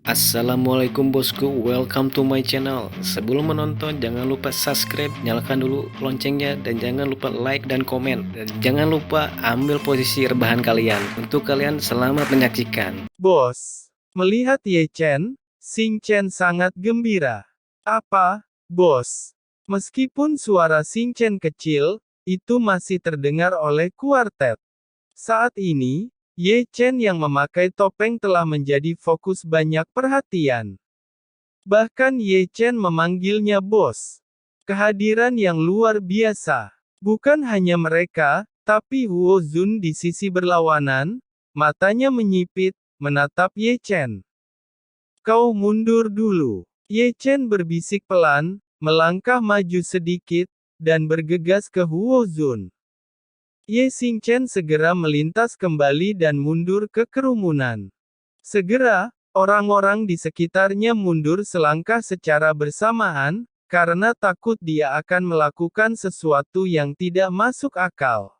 Assalamualaikum bosku, welcome to my channel. Sebelum menonton, jangan lupa subscribe, nyalakan dulu loncengnya, dan jangan lupa like dan komen. Dan jangan lupa ambil posisi rebahan kalian. Untuk kalian, selamat menyaksikan. Bos, melihat Ye Chen, Xing Chen sangat gembira. Apa, bos? Meskipun suara Xing Chen kecil, itu masih terdengar oleh kuartet. Saat ini, Ye Chen yang memakai topeng telah menjadi fokus banyak perhatian. Bahkan Ye Chen memanggilnya bos. Kehadiran yang luar biasa. Bukan hanya mereka, tapi Huo Zun di sisi berlawanan, matanya menyipit, menatap Ye Chen. Kau mundur dulu. Ye Chen berbisik pelan, melangkah maju sedikit, dan bergegas ke Huo Zun. Ye Xingchen segera melintas kembali dan mundur ke kerumunan. Segera, orang-orang di sekitarnya mundur selangkah secara bersamaan, karena takut dia akan melakukan sesuatu yang tidak masuk akal.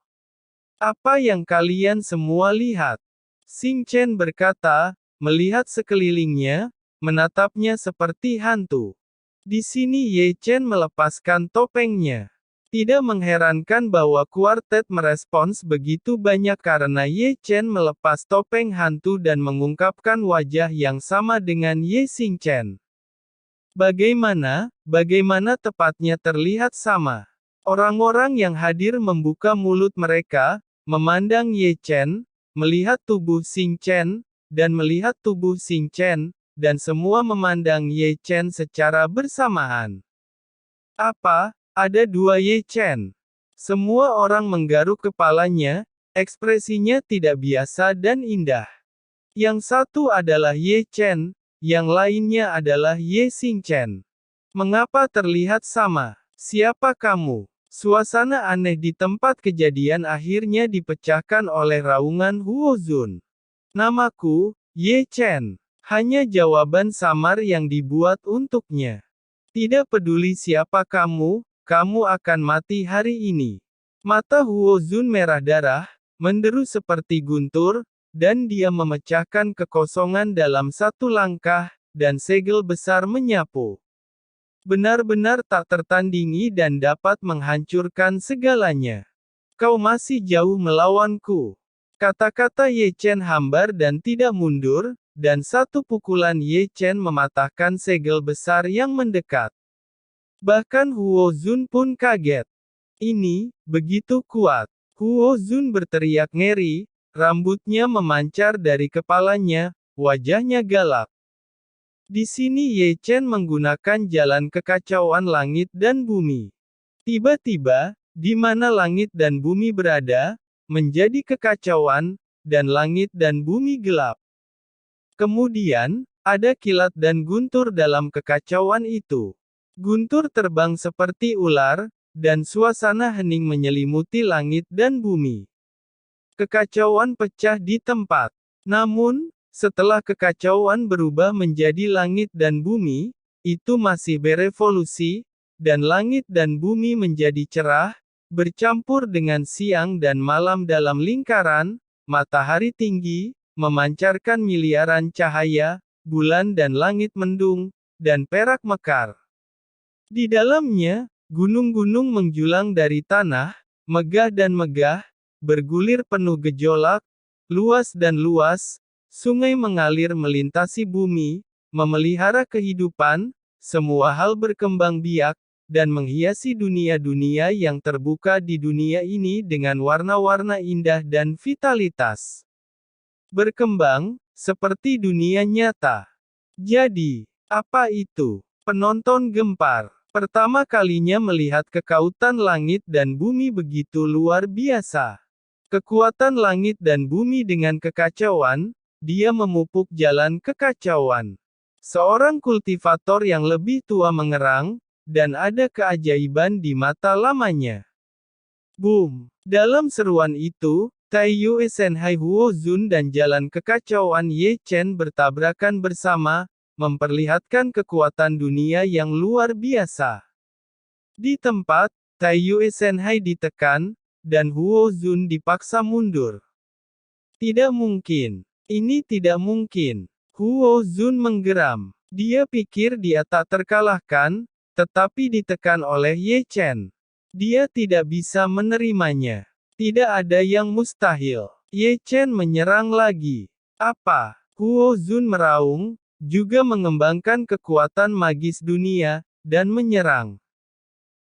Apa yang kalian semua lihat? Xingchen berkata, melihat sekelilingnya, menatapnya seperti hantu. Di sini Ye Chen melepaskan topengnya. Tidak mengherankan bahwa kuartet merespons begitu banyak karena Ye Chen melepas topeng hantu dan mengungkapkan wajah yang sama dengan Ye Xingchen. Bagaimana tepatnya terlihat sama. Orang-orang yang hadir membuka mulut mereka, memandang Ye Chen, melihat tubuh Xingchen, dan melihat tubuh Xingchen, dan semua memandang Ye Chen secara bersamaan. Apa? Ada dua Ye Chen. Semua orang menggaruk kepalanya, ekspresinya tidak biasa dan indah. Yang satu adalah Ye Chen, yang lainnya adalah Ye Xingchen. Mengapa terlihat sama? Siapa kamu? Suasana aneh di tempat kejadian akhirnya dipecahkan oleh raungan Huo Zun. Namaku, Ye Chen. Hanya jawaban samar yang dibuat untuknya. Tidak peduli siapa kamu akan mati hari ini. Mata Huo Zun merah darah, menderu seperti guntur, dan dia memecahkan kekosongan dalam satu langkah, dan segel besar menyapu. Benar-benar tak tertandingi dan dapat menghancurkan segalanya. Kau masih jauh melawanku. Kata-kata Ye Chen hambar dan tidak mundur, dan satu pukulan Ye Chen mematahkan segel besar yang mendekat. Bahkan Huo Zun pun kaget. Ini, begitu kuat. Huo Zun berteriak ngeri, rambutnya memancar dari kepalanya, wajahnya galak. Di sini Ye Chen menggunakan jalan kekacauan langit dan bumi. Tiba-tiba, di mana langit dan bumi berada, menjadi kekacauan, dan langit dan bumi gelap. Kemudian, ada kilat dan guntur dalam kekacauan itu. Guntur terbang seperti ular, dan suasana hening menyelimuti langit dan bumi. Kekacauan pecah di tempat. Namun, setelah kekacauan berubah menjadi langit dan bumi, itu masih berevolusi, dan langit dan bumi menjadi cerah, bercampur dengan siang dan malam dalam lingkaran, matahari tinggi, memancarkan miliaran cahaya, bulan dan langit mendung, dan perak mekar. Di dalamnya, gunung-gunung menjulang dari tanah, megah dan megah, bergulir penuh gejolak, luas dan luas, sungai mengalir melintasi bumi, memelihara kehidupan, semua hal berkembang biak, dan menghiasi dunia-dunia yang terbuka di dunia ini dengan warna-warna indah dan vitalitas. Berkembang, seperti dunia nyata. Jadi, apa itu? Penonton gempar. Pertama kalinya melihat kekautan langit dan bumi begitu luar biasa. Kekuatan langit dan bumi dengan kekacauan, dia memupuk jalan kekacauan. Seorang kultivator yang lebih tua mengerang, dan ada keajaiban di mata lamanya. Boom! Dalam seruan itu, Taiyu Senhai Huo Zun dan jalan kekacauan Ye Chen bertabrakan bersama, memperlihatkan kekuatan dunia yang luar biasa. Di tempat, Taiyu Senhai ditekan, dan Huo Zun dipaksa mundur. Tidak mungkin. Ini tidak mungkin. Huo Zun menggeram. Dia pikir dia tak terkalahkan, tetapi ditekan oleh Ye Chen. Dia tidak bisa menerimanya. Tidak ada yang mustahil. Ye Chen menyerang lagi. Apa? Huo Zun meraung, juga mengembangkan kekuatan magis dunia, dan menyerang.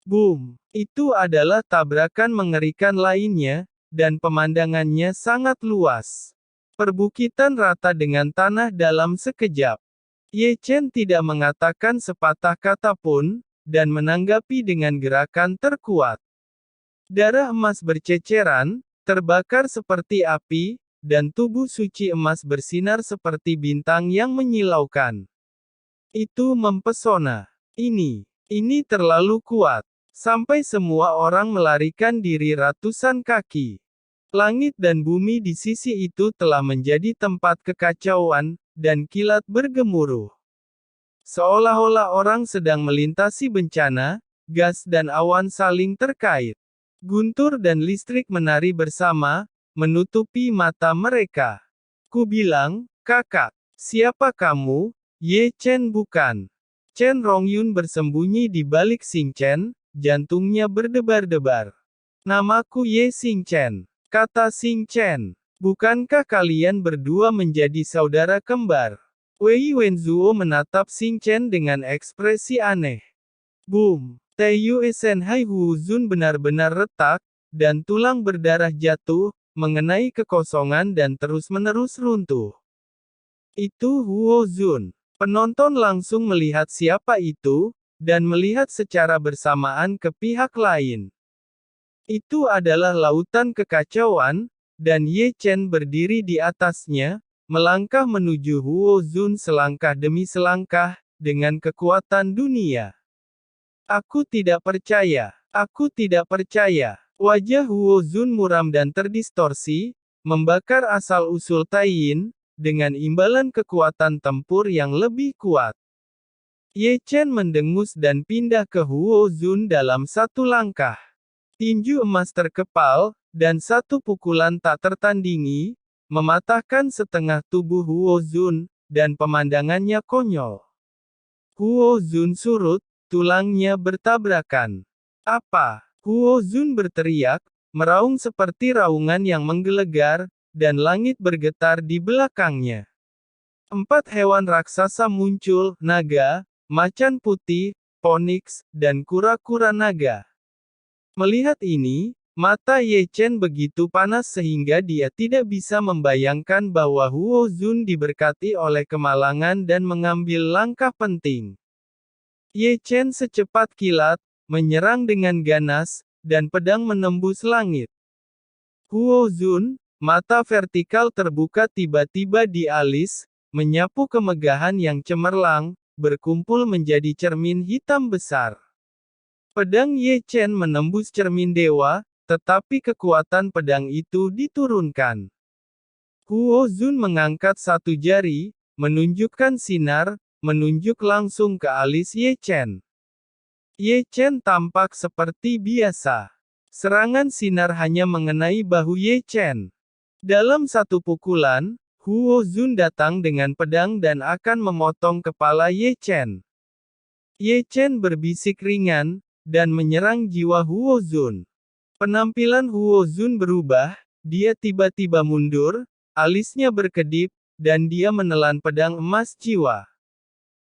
Boom! Itu adalah tabrakan mengerikan lainnya, dan pemandangannya sangat luas. Perbukitan rata dengan tanah dalam sekejap. Ye Chen tidak mengatakan sepatah kata pun, dan menanggapi dengan gerakan terkuat. Darah emas berceceran, terbakar seperti api, dan tubuh suci emas bersinar seperti bintang yang menyilaukan. Itu mempesona. Ini terlalu kuat. Sampai semua orang melarikan diri ratusan kaki. Langit dan bumi di sisi itu telah menjadi tempat kekacauan, dan kilat bergemuruh. Seolah-olah orang sedang melintasi bencana, gas dan awan saling terkait. Guntur dan listrik menari bersama, menutupi mata mereka. Ku bilang, kakak, siapa kamu? Ye Chen bukan. Chen Rongyun bersembunyi di balik Xing Chen, jantungnya berdebar-debar. Namaku Ye Xing Chen, kata Xing Chen. Bukankah kalian berdua menjadi saudara kembar? Wei Wenzuo menatap Xing Chen dengan ekspresi aneh. Boom! Taiyue Senhai Huo Zun benar-benar retak, dan tulang berdarah jatuh, mengenai kekosongan dan terus-menerus runtuh. Itu Huo Zun. Penonton langsung melihat siapa itu, dan melihat secara bersamaan ke pihak lain. Itu adalah lautan kekacauan, dan Ye Chen berdiri di atasnya, melangkah menuju Huo Zun selangkah demi selangkah, dengan kekuatan dunia. Aku tidak percaya. Aku tidak percaya. Wajah Huo Zun muram dan terdistorsi, membakar asal-usul Taiyin, dengan imbalan kekuatan tempur yang lebih kuat. Ye Chen mendengus dan pindah ke Huo Zun dalam satu langkah. Tinju emas terkepal, dan satu pukulan tak tertandingi, mematahkan setengah tubuh Huo Zun, dan pemandangannya konyol. Huo Zun surut, tulangnya bertabrakan. Apa? Huo Zun berteriak, meraung seperti raungan yang menggelegar, dan langit bergetar di belakangnya. 4 hewan raksasa muncul, naga, macan putih, poniks, dan kura-kura naga. Melihat ini, mata Ye Chen begitu panas sehingga dia tidak bisa membayangkan bahwa Huo Zun diberkati oleh kemalangan dan mengambil langkah penting. Ye Chen secepat kilat, menyerang dengan ganas, dan pedang menembus langit. Huo Zun, mata vertikal terbuka tiba-tiba di alis, menyapu kemegahan yang cemerlang, berkumpul menjadi cermin hitam besar. Pedang Ye Chen menembus cermin dewa, tetapi kekuatan pedang itu diturunkan. Huo Zun mengangkat satu jari, menunjukkan sinar, menunjuk langsung ke alis Ye Chen. Ye Chen tampak seperti biasa. Serangan sinar hanya mengenai bahu Ye Chen. Dalam satu pukulan, Huo Zun datang dengan pedang dan akan memotong kepala Ye Chen. Ye Chen berbisik ringan, dan menyerang jiwa Huo Zun. Penampilan Huo Zun berubah, dia tiba-tiba mundur, alisnya berkedip, dan dia menelan pedang emas jiwa.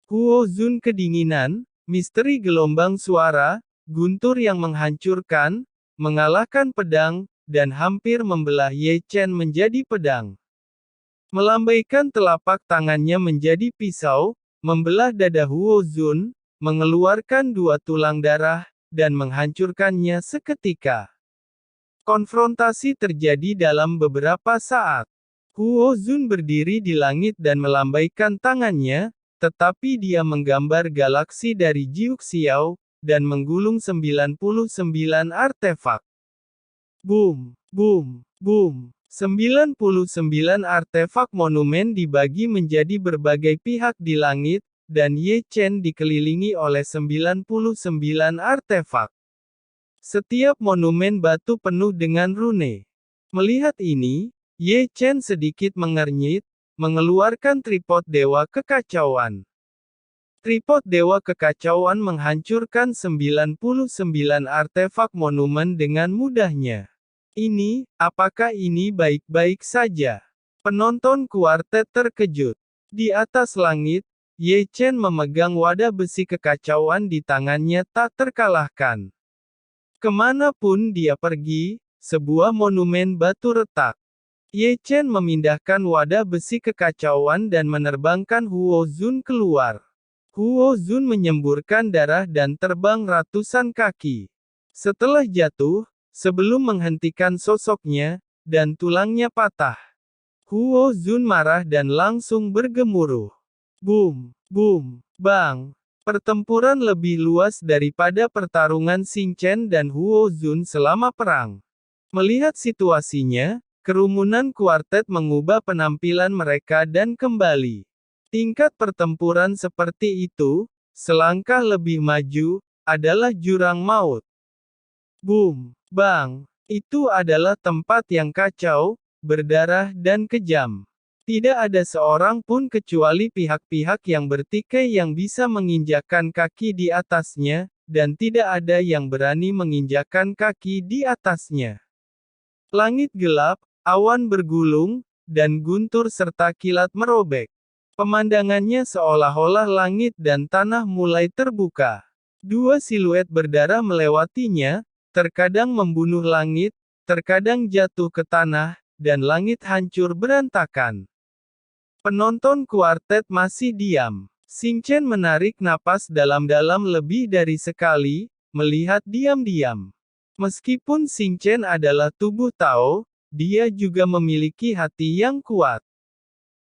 Huo Zun kedinginan, misteri gelombang suara, guntur yang menghancurkan, mengalahkan pedang, dan hampir membelah Ye Chen menjadi pedang. Melambaikan telapak tangannya menjadi pisau, membelah dada Huo Zun, mengeluarkan 2 tulang darah, dan menghancurkannya seketika. Konfrontasi terjadi dalam beberapa saat. Huo Zun berdiri di langit dan melambaikan tangannya, tetapi dia menggambar galaksi dari Jiuk Xiao, dan menggulung 99 artefak. Boom, boom, boom. 99 artefak monumen dibagi menjadi berbagai pihak di langit, dan Ye Chen dikelilingi oleh 99 artefak. Setiap monumen batu penuh dengan rune. Melihat ini, Ye Chen sedikit mengernyit, mengeluarkan tripod Dewa Kekacauan. Tripod Dewa Kekacauan menghancurkan 99 artefak monumen dengan mudahnya. Apakah ini baik-baik saja? Penonton kuartet terkejut. Di atas langit, Ye Chen memegang wadah besi kekacauan di tangannya tak terkalahkan. Kemanapun dia pergi, sebuah monumen batu retak. Ye Chen memindahkan wadah besi kekacauan dan menerbangkan Huo Zun keluar. Huo Zun menyemburkan darah dan terbang ratusan kaki. Setelah jatuh, sebelum menghentikan sosoknya, dan tulangnya patah. Huo Zun marah dan langsung bergemuruh. Boom, boom, bang. Pertempuran lebih luas daripada pertarungan Xing Chen dan Huo Zun selama perang. Melihat situasinya, kerumunan kuartet mengubah penampilan mereka dan kembali. Tingkat pertempuran seperti itu, selangkah lebih maju, adalah jurang maut. Boom, bang. Itu adalah tempat yang kacau, berdarah dan kejam. Tidak ada seorang pun kecuali pihak-pihak yang bertikai yang bisa menginjakkan kaki di atasnya, dan tidak ada yang berani menginjakkan kaki di atasnya. Langit gelap, awan bergulung, dan guntur serta kilat merobek. Pemandangannya seolah-olah langit dan tanah mulai terbuka. Dua siluet berdarah melewatinya, terkadang membunuh langit, terkadang jatuh ke tanah, dan langit hancur berantakan. Penonton kuartet masih diam. Xing Chen menarik napas dalam-dalam lebih dari sekali, melihat diam-diam. Meskipun Xing Chen adalah tubuh Tao, dia juga memiliki hati yang kuat.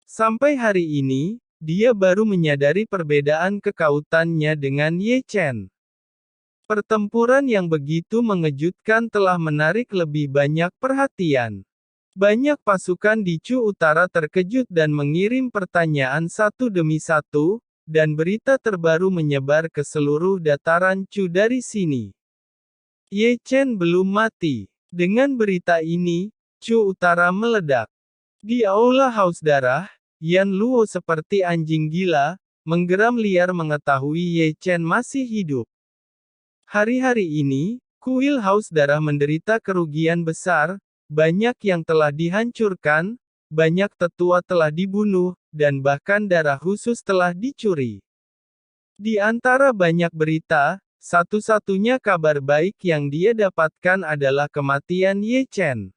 Sampai hari ini, dia baru menyadari perbedaan kekautannya dengan Ye Chen. Pertempuran yang begitu mengejutkan telah menarik lebih banyak perhatian. Banyak pasukan di Chu Utara terkejut dan mengirim pertanyaan satu demi satu, dan berita terbaru menyebar ke seluruh dataran Chu dari sini. Ye Chen belum mati. Dengan berita ini, Chu Utara meledak. Di aula Haus Darah, Yan Luo seperti anjing gila, menggeram liar mengetahui Ye Chen masih hidup. Hari-hari ini, kuil Haus Darah menderita kerugian besar, banyak yang telah dihancurkan, banyak tetua telah dibunuh, dan bahkan darah khusus telah dicuri. Di antara banyak berita, satu-satunya kabar baik yang dia dapatkan adalah kematian Ye Chen.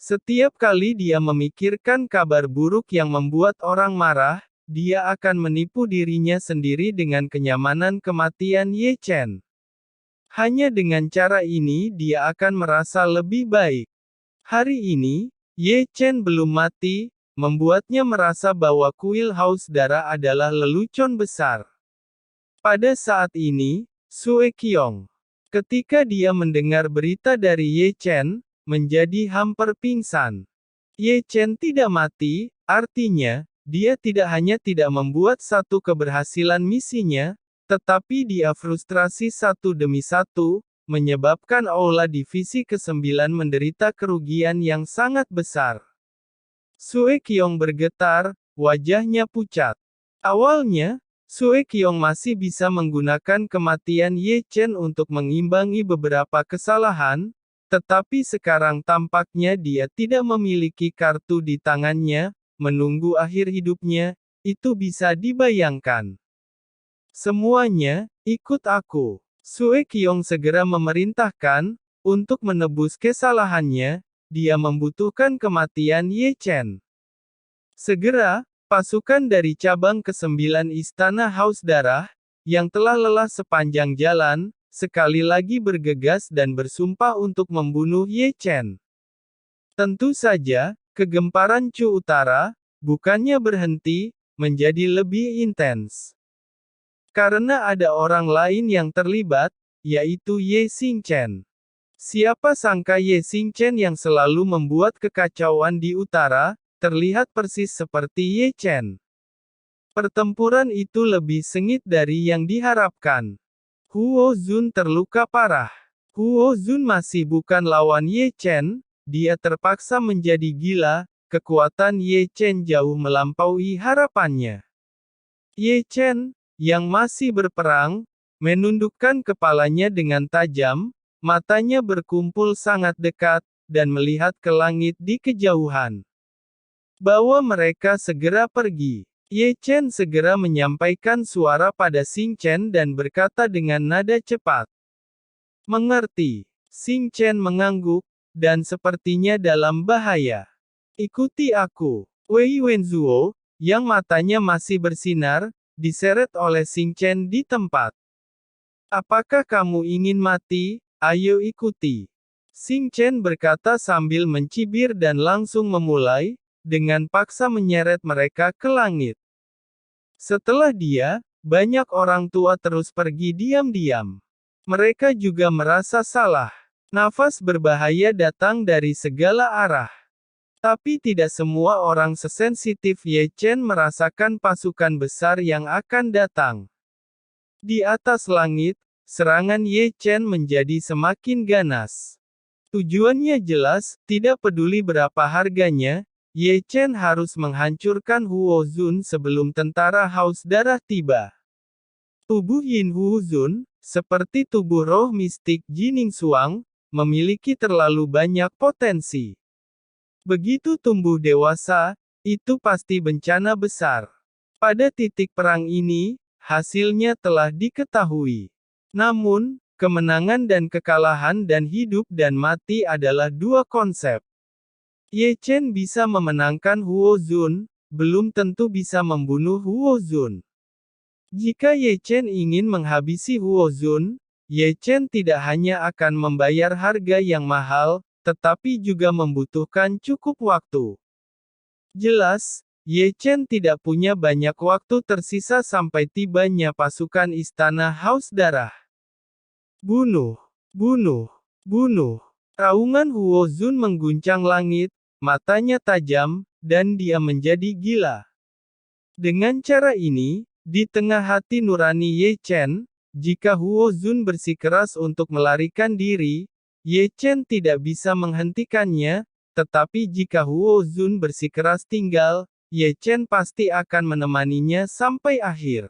Setiap kali dia memikirkan kabar buruk yang membuat orang marah, dia akan menipu dirinya sendiri dengan kenyamanan kematian Ye Chen. Hanya dengan cara ini dia akan merasa lebih baik. Hari ini, Ye Chen belum mati, membuatnya merasa bahwa kuil Haus Darah adalah lelucon besar. Pada saat ini, Sue Qiong, ketika dia mendengar berita dari Ye Chen, menjadi hampir pingsan. Ye Chen tidak mati, artinya, dia tidak hanya tidak membuat satu keberhasilan misinya, tetapi dia frustrasi satu demi satu, menyebabkan aula divisi ke-9 menderita kerugian yang sangat besar. Sue Qiong bergetar, wajahnya pucat. Awalnya, Sue Qiong masih bisa menggunakan kematian Ye Chen untuk mengimbangi beberapa kesalahan, tetapi sekarang tampaknya dia tidak memiliki kartu di tangannya, menunggu akhir hidupnya, itu bisa dibayangkan. Semuanya, ikut aku. Sue Qiong segera memerintahkan, untuk menebus kesalahannya, dia membutuhkan kematian Ye Chen. Segera, pasukan dari cabang ke-9 Istana Haus Darah, yang telah lelah sepanjang jalan, sekali lagi bergegas dan bersumpah untuk membunuh Ye Chen. Tentu saja, kegemparan Chu Utara, bukannya berhenti, menjadi lebih intens. Karena ada orang lain yang terlibat, yaitu Ye Xing Chen. Siapa sangka Ye Xing Chen yang selalu membuat kekacauan di utara, terlihat persis seperti Ye Chen. Pertempuran itu lebih sengit dari yang diharapkan. Huo Zun terluka parah. Huo Zun masih bukan lawan Ye Chen, dia terpaksa menjadi gila, kekuatan Ye Chen jauh melampaui harapannya. Ye Chen, yang masih berperang, menundukkan kepalanya dengan tajam, matanya berkumpul sangat dekat, dan melihat ke langit di kejauhan. Bawa mereka segera pergi. Ye Chen segera menyampaikan suara pada Xing Chen dan berkata dengan nada cepat. Mengerti. Xing Chen mengangguk, dan sepertinya dalam bahaya. Ikuti aku. Wei Wenzuo, yang matanya masih bersinar, diseret oleh Xing Chen di tempat. Apakah kamu ingin mati? Ayo ikuti. Xing Chen berkata sambil mencibir dan langsung memulai, dengan paksa menyeret mereka ke langit. Setelah dia, banyak orang tua terus pergi diam-diam. Mereka juga merasa salah. Nafas berbahaya datang dari segala arah. Tapi tidak semua orang sesensitif Ye Chen merasakan pasukan besar yang akan datang. Di atas langit, serangan Ye Chen menjadi semakin ganas. Tujuannya jelas, tidak peduli berapa harganya, Ye Chen harus menghancurkan Huo Zun sebelum tentara haus darah tiba. Tubuh Yin Huo Zun, seperti tubuh roh mistik Jining Xuang, memiliki terlalu banyak potensi. Begitu tumbuh dewasa, itu pasti bencana besar. Pada titik perang ini, hasilnya telah diketahui. Namun, kemenangan dan kekalahan dan hidup dan mati adalah dua konsep. Ye Chen bisa memenangkan Huo Zun, belum tentu bisa membunuh Huo Zun. Jika Ye Chen ingin menghabisi Huo Zun, Ye Chen tidak hanya akan membayar harga yang mahal, tetapi juga membutuhkan cukup waktu. Jelas, Ye Chen tidak punya banyak waktu tersisa sampai tibanya pasukan istana haus darah. Bunuh, bunuh, bunuh. Raungan Huo Zun mengguncang langit, matanya tajam, dan dia menjadi gila. Dengan cara ini, di tengah hati nurani Ye Chen, jika Huo Zun bersikeras untuk melarikan diri, Ye Chen tidak bisa menghentikannya, tetapi jika Huo Zun bersikeras tinggal, Ye Chen pasti akan menemaninya sampai akhir.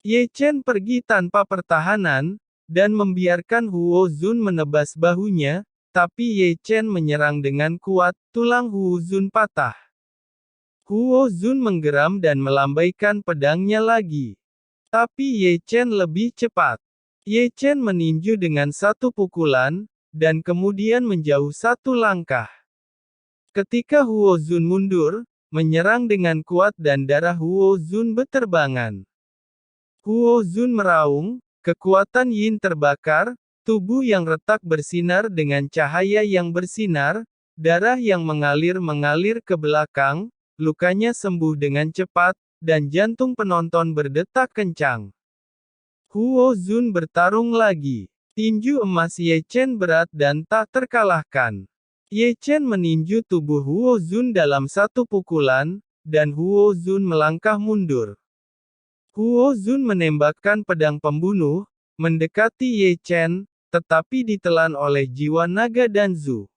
Ye Chen pergi tanpa pertahanan, dan membiarkan Huo Zun menebas bahunya, tapi Ye Chen menyerang dengan kuat, tulang Huo Zun patah. Huo Zun menggeram dan melambaikan pedangnya lagi. Tapi Ye Chen lebih cepat. Ye Chen meninju dengan satu pukulan, dan kemudian menjauh satu langkah. Ketika Huo Zun mundur, menyerang dengan kuat dan darah Huo Zun beterbangan. Huo Zun meraung, kekuatan Yin terbakar, tubuh yang retak bersinar dengan cahaya yang bersinar, darah yang mengalir ke belakang, lukanya sembuh dengan cepat, dan jantung penonton berdetak kencang. Huo Zun bertarung lagi. Tinju emas Ye Chen berat dan tak terkalahkan. Ye Chen meninju tubuh Huo Zun dalam satu pukulan, dan Huo Zun melangkah mundur. Huo Zun menembakkan pedang pembunuh, mendekati Ye Chen, tetapi ditelan oleh jiwa naga Danzu.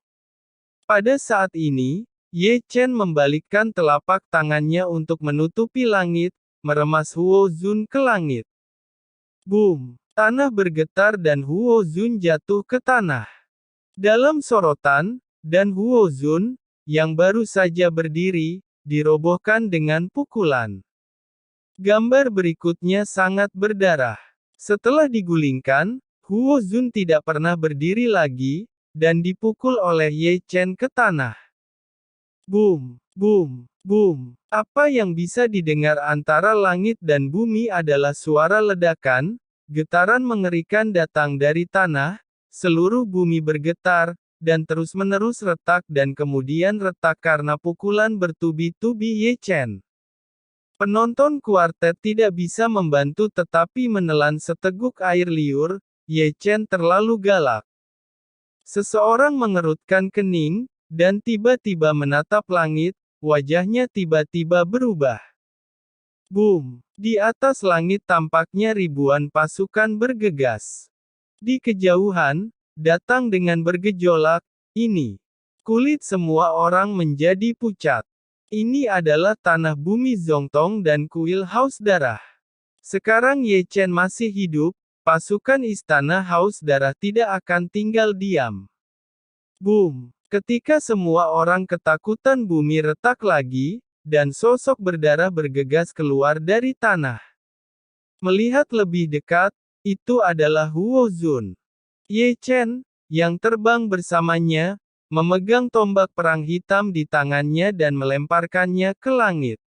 Pada saat ini, Ye Chen membalikkan telapak tangannya untuk menutupi langit, meremas Huo Zun ke langit. Boom! Tanah bergetar dan Huo Zun jatuh ke tanah. Dalam sorotan, dan Huo Zun, yang baru saja berdiri, dirobohkan dengan pukulan. Gambar berikutnya sangat berdarah. Setelah digulingkan, Huo Zun tidak pernah berdiri lagi, dan dipukul oleh Ye Chen ke tanah. Boom, boom, boom. Apa yang bisa didengar antara langit dan bumi adalah suara ledakan, getaran mengerikan datang dari tanah, seluruh bumi bergetar, dan terus-menerus retak dan kemudian retak karena pukulan bertubi-tubi Ye Chen. Penonton kuartet tidak bisa membantu tetapi menelan seteguk air liur, Ye Chen terlalu galak. Seseorang mengerutkan kening, dan tiba-tiba menatap langit, wajahnya tiba-tiba berubah. Boom! Di atas langit tampaknya ribuan pasukan bergegas. Di kejauhan, datang dengan bergejolak, ini. Kulit semua orang menjadi pucat. Ini adalah tanah bumi Zongtong dan kuil Haus Darah. Sekarang Ye Chen masih hidup, pasukan istana Haus Darah tidak akan tinggal diam. Boom! Ketika semua orang ketakutan, bumi retak lagi, dan sosok berdarah bergegas keluar dari tanah. Melihat lebih dekat, itu adalah Huo Zun. Ye Chen, yang terbang bersamanya, memegang tombak perang hitam di tangannya dan melemparkannya ke langit.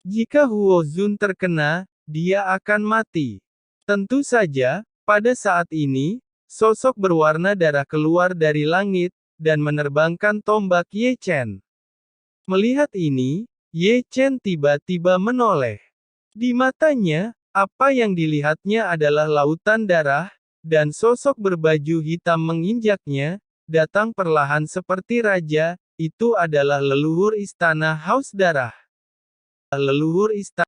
Jika Huo Zun terkena, dia akan mati. Tentu saja, pada saat ini, sosok berwarna darah keluar dari langit, dan menerbangkan tombak Ye Chen. Melihat ini, Ye Chen tiba-tiba menoleh. Di matanya, apa yang dilihatnya adalah lautan darah, dan sosok berbaju hitam menginjaknya, datang perlahan seperti raja. Itu adalah leluhur istana Haus Darah. Leluhur istana